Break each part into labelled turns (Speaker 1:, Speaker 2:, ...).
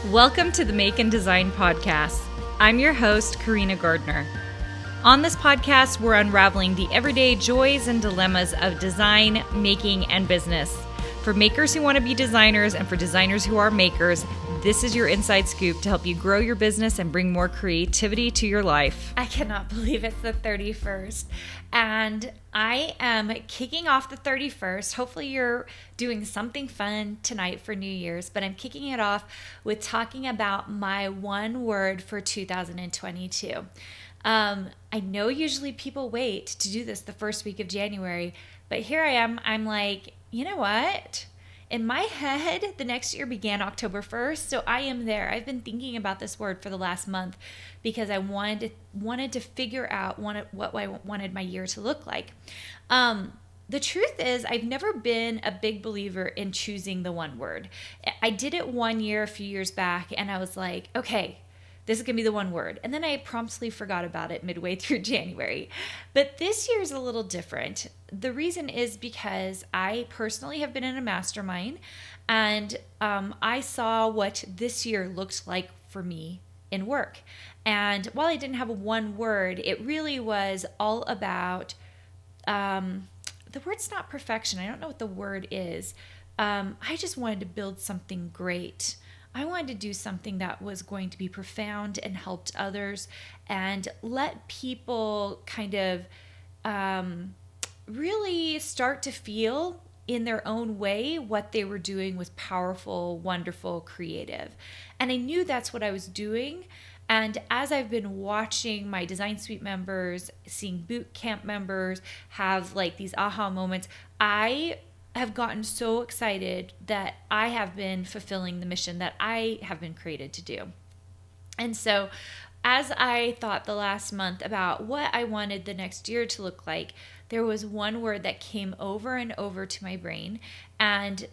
Speaker 1: Welcome to the Make and Design Podcast. I'm your host, Carina Gardner. On this podcast, we're unraveling the everyday joys and dilemmas of design, making, and business. For makers who want to be designers and for designers who are makers, this is your inside scoop to help you grow your business and bring more creativity to your life.
Speaker 2: I cannot believe it's the 31st, and I am kicking off the 31st. Hopefully you're doing something fun tonight for New Year's, but I'm kicking it off with talking about my one word for 2022. I know usually people wait to do this the first week of January, but here I am. I'm like, you know what? In my head, the next year began October 1st, so I am there. I've been thinking about this word for the last month because I wanted to figure out what I wanted my year to look like. The truth is, I've never been a big believer in choosing the one word. I did it one year, a few years back, and I was like, okay, this is going to be the one word. And then I promptly forgot about it midway through January. But this year is a little different. The reason is because I personally have been in a mastermind, and I saw what this year looked like for me in work. And while I didn't have a one word, it really was all about, the word's not perfection. I don't know what the word is. I just wanted to build something great. I wanted to do something that was going to be profound and helped others and let people kind of really start to feel in their own way what they were doing was powerful, wonderful, creative. And I knew that's what I was doing. And as I've been watching my Design Suite members, seeing boot camp members have like these aha moments, I have gotten so excited that I have been fulfilling the mission that I have been created to do. And so as I thought the last month about what I wanted the next year to look like, there was one word that came over and over to my brain. And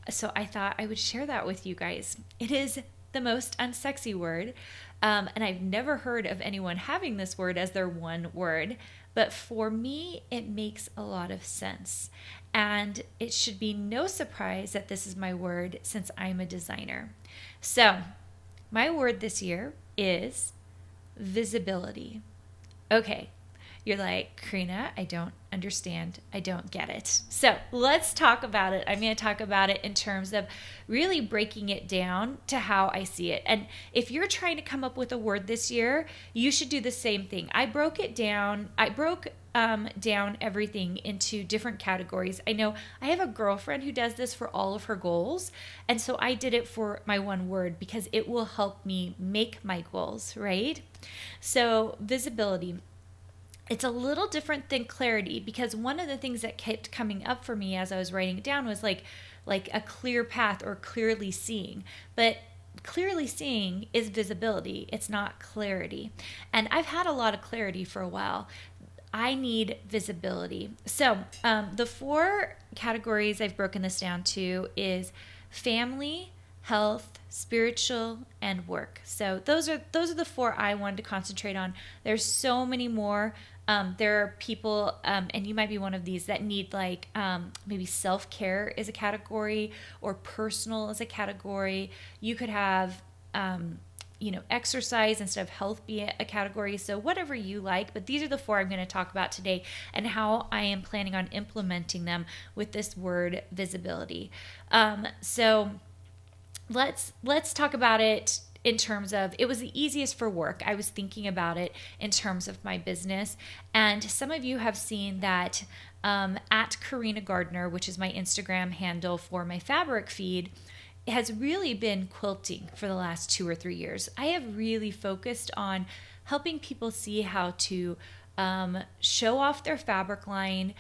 Speaker 2: so I thought I would share that with you guys. It is the most unsexy word. And I've never heard of anyone having this word as their one word. But for me, it makes a lot of sense. And it should be no surprise that this is my word since I'm a designer. So my word this year is visibility. Okay, you're like, Carina, I don't understand. I don't get it. So let's talk about it. I'm going to talk about it in terms of really breaking it down to how I see it. And if you're trying to come up with a word this year, you should do the same thing. I broke it down. I broke down everything into different categories. I know I have a girlfriend who does this for all of her goals. And so I did it for my one word because it will help me make my goals, right? So visibility. It's a little different than clarity because one of the things that kept coming up for me as I was writing it down was like a clear path or clearly seeing. But clearly seeing is visibility. It's not clarity. And I've had a lot of clarity for a while. I need visibility. So the four categories I've broken this down to is family, health, spiritual, and work. So those are the four I wanted to concentrate on. There's so many more. There are people, and you might be one of these, that need like maybe self-care is a category or personal is a category. You could have exercise instead of health be a category. So whatever you like, but these are the four I'm going to talk about today and how I am planning on implementing them with this word visibility. So let's talk about it in terms of, it was the easiest for work. I was thinking about it in terms of my business. And some of you have seen that at Carina Gardner, which is my Instagram handle for my fabric feed, has really been quilting for the last 2 or 3 years. I have really focused on helping people see how to show off their fabric line,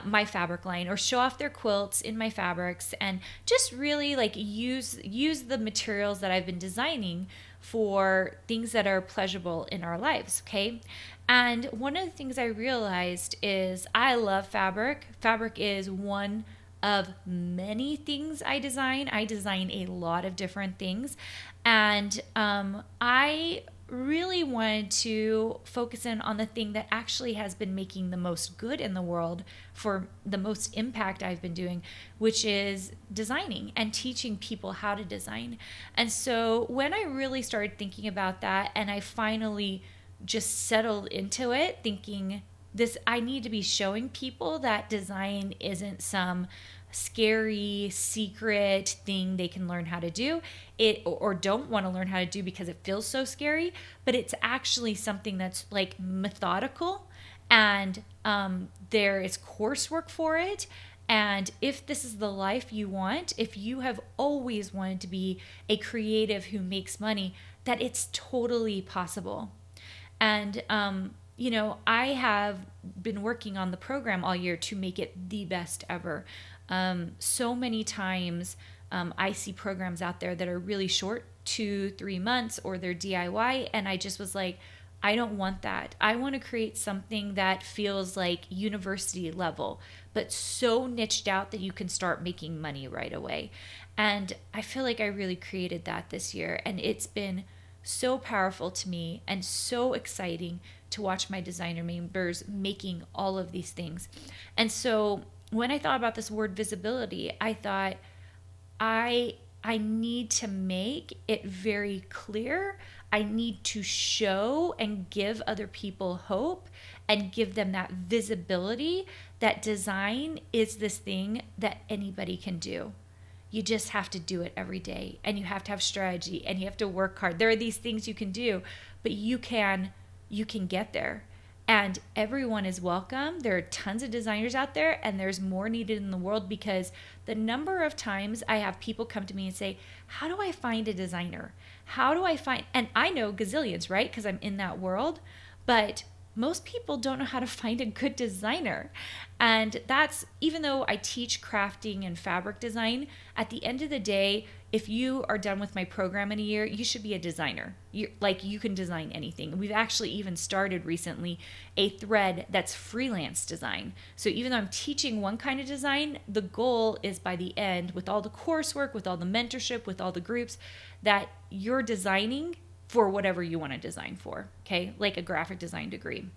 Speaker 2: my fabric line, or show off their quilts in my fabrics, and just really like use the materials that I've been designing for things that are pleasurable in our lives, okay? And one of the things I realized is I love fabric. Fabric is one of many things I design. I design a lot of different things. And I really wanted to focus in on the thing that actually has been making the most good in the world for the most impact I've been doing, which is designing and teaching people how to design. And so when I really started thinking about that, and I finally just settled into it, thinking I need to be showing people that design isn't some scary secret thing they can learn how to do it, or don't want to learn how to do because it feels so scary, but it's actually something that's like methodical, and there is coursework for it. And if this is the life you want, if you have always wanted to be a creative who makes money, that it's totally possible. And I have been working on the program all year to make it the best ever. So many times I see programs out there that are really short, 2-3 months, or they're DIY. And I just was like, I don't want that. I want to create something that feels like university level, but so niched out that you can start making money right away. And I feel like I really created that this year. And it's been so powerful to me and so exciting to watch my designer members making all of these things. And so when I thought about this word visibility, I thought I need to make it very clear. I need to show and give other people hope and give them that visibility that design is this thing that anybody can do. You just have to do it every day, and you have to have strategy, and you have to work hard. There are these things you can do, but you can get there. And everyone is welcome. There are tons of designers out there, and there's more needed in the world, because the number of times I have people come to me and say, how do I find a designer? How do I find, and I know gazillions, right? Because I'm in that world, but most people don't know how to find a good designer. And that's, even though I teach crafting and fabric design, at the end of the day, if you are done with my program in a year, you should be a designer. You can design anything. We've actually even started recently a thread that's freelance design. So even though I'm teaching one kind of design, the goal is by the end, with all the coursework, with all the mentorship, with all the groups, that you're designing for whatever you want to design for, okay? Like a graphic design degree.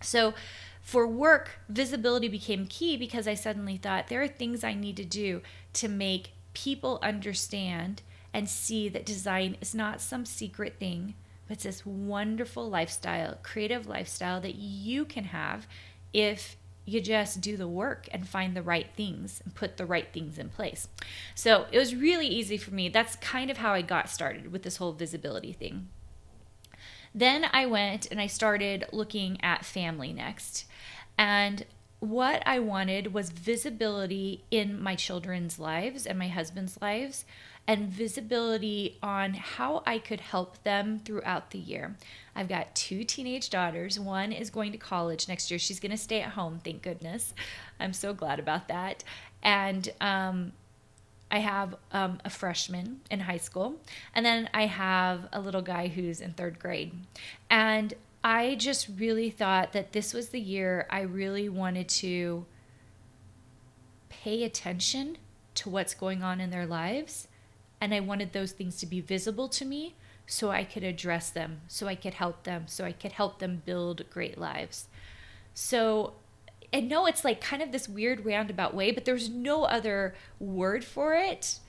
Speaker 2: So for work, visibility became key, because I suddenly thought there are things I need to do to make people understand and see that design is not some secret thing, but it's this wonderful lifestyle, creative lifestyle that you can have if you just do the work and find the right things and put the right things in place. So it was really easy for me. That's kind of how I got started with this whole visibility thing. Then I went and I started looking at family next. And what I wanted was visibility in my children's lives and my husband's lives, and visibility on how I could help them throughout the year. I've got 2 teenage daughters. One is going to college next year. She's going to stay at home, thank goodness. I'm so glad about that. And I have a freshman in high school, and then I have a little guy who's in 3rd grade. And I just really thought that this was the year I really wanted to pay attention to what's going on in their lives. And I wanted those things to be visible to me so I could address them, so I could help them, so I could help them build great lives. So I know it's like kind of this weird roundabout way, but there's no other word for it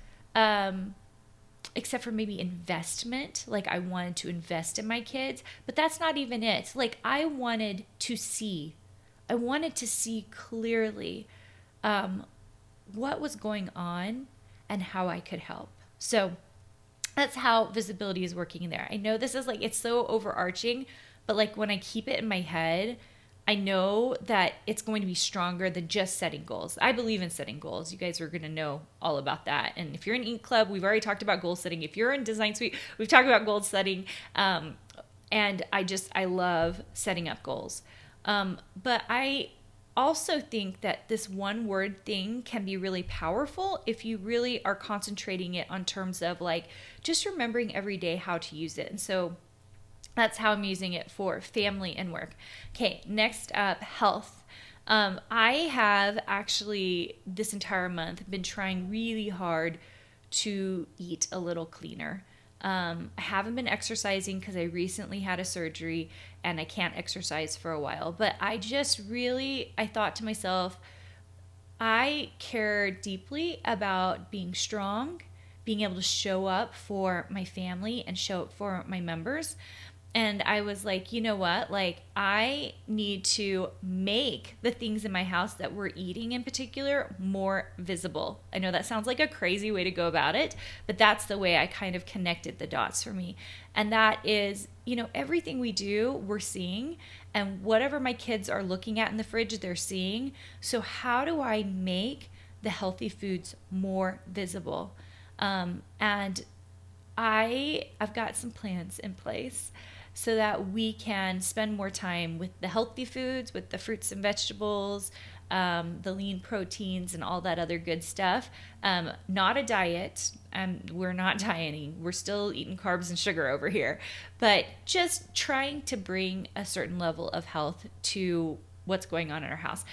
Speaker 2: except for maybe investment. Like I wanted to invest in my kids, but that's not even it. Like I wanted to see clearly what was going on and how I could help. So that's how visibility is working in there. I know this is like, it's so overarching, but like when I keep it in my head, I know that it's going to be stronger than just setting goals. I believe in setting goals. You guys are going to know all about that. And if you're in Ink Club, we've already talked about goal setting. If you're in Design Suite, we've talked about goal setting. And I love setting up goals. But I also think that this one word thing can be really powerful if you really are concentrating it on terms of like just remembering every day how to use it. And so that's how I'm using it for family and work. Okay, next up, health. I have actually this entire month been trying really hard to eat a little cleaner. I haven't been exercising because I recently had a surgery and I can't exercise for a while. But I thought to myself, I care deeply about being strong, being able to show up for my family and show up for my members. And I was like, you know what? Like, I need to make the things in my house that we're eating in particular more visible. I know that sounds like a crazy way to go about it, but that's the way I kind of connected the dots for me. And that is, everything we do, we're seeing, and whatever my kids are looking at in the fridge, they're seeing. So how do I make the healthy foods more visible? And I've got some plans in place so that we can spend more time with the healthy foods, with the fruits and vegetables, the lean proteins and all that other good stuff. Not a diet. We're not dieting. We're still eating carbs and sugar over here. But just trying to bring a certain level of health to what's going on in our house.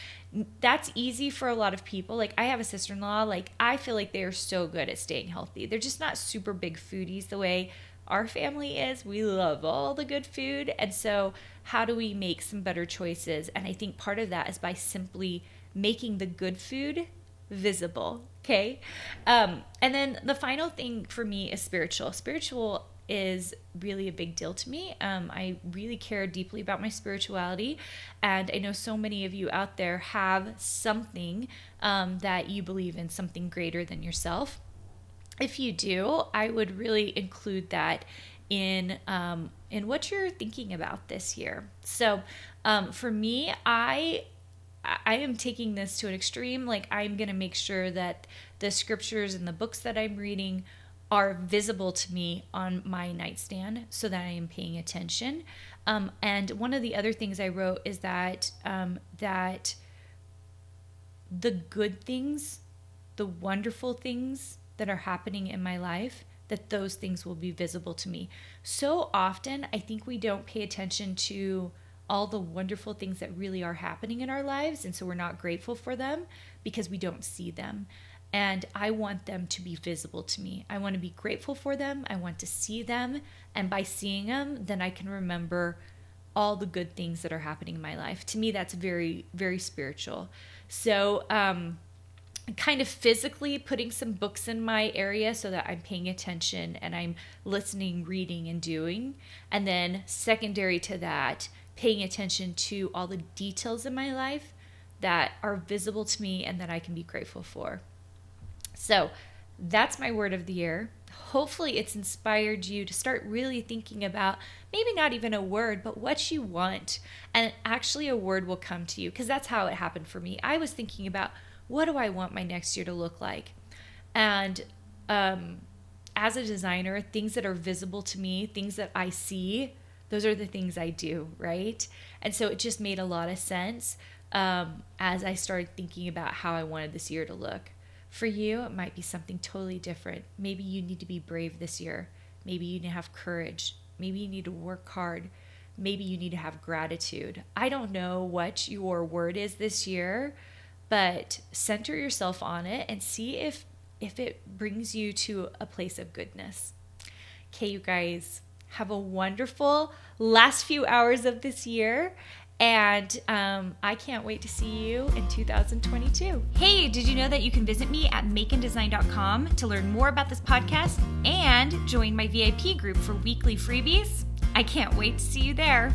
Speaker 2: That's easy for a lot of people. Like, I have a sister-in-law, like, I feel like they are so good at staying healthy. They're just not super big foodies the way our family is. We love all the good food. And so how do we make some better choices? And I think part of that is by simply making the good food visible. Okay. And then the final thing for me is spiritual. Spiritual is really a big deal to me. I really care deeply about my spirituality. And I know so many of you out there have something that you believe in, something greater than yourself. If you do, I would really include that in what you're thinking about this year. So for me, I am taking this to an extreme. Like, I'm going to make sure that the scriptures and the books that I'm reading are visible to me on my nightstand so that I am paying attention. And one of the other things I wrote is that that the good things, the wonderful things that are happening in my life, that those things will be visible to me. So often, I think we don't pay attention to all the wonderful things that really are happening in our lives, and so we're not grateful for them because we don't see them. And I want them to be visible to me. I want to be grateful for them. I want to see them. And by seeing them, then I can remember all the good things that are happening in my life. To me, that's very, very spiritual. So, kind of physically putting some books in my area so that I'm paying attention and I'm listening, reading, and doing. And then secondary to that, paying attention to all the details in my life that are visible to me and that I can be grateful for. So that's my word of the year. Hopefully it's inspired you to start really thinking about maybe not even a word, but what you want. And actually a word will come to you, because that's how it happened for me. I was thinking about, what do I want my next year to look like? And as a designer, things that are visible to me, things that I see, those are the things I do, right? And so it just made a lot of sense as I started thinking about how I wanted this year to look. For you, it might be something totally different. Maybe you need to be brave this year. Maybe you need to have courage. Maybe you need to work hard. Maybe you need to have gratitude. I don't know what your word is this year, but center yourself on it and see if it brings you to a place of goodness. Okay, you guys, have a wonderful last few hours of this year. And I can't wait to see you in 2022. Hey, did you know that you can visit me at makeanddesign.com to learn more about this podcast and join my VIP group for weekly freebies? I can't wait to see you there.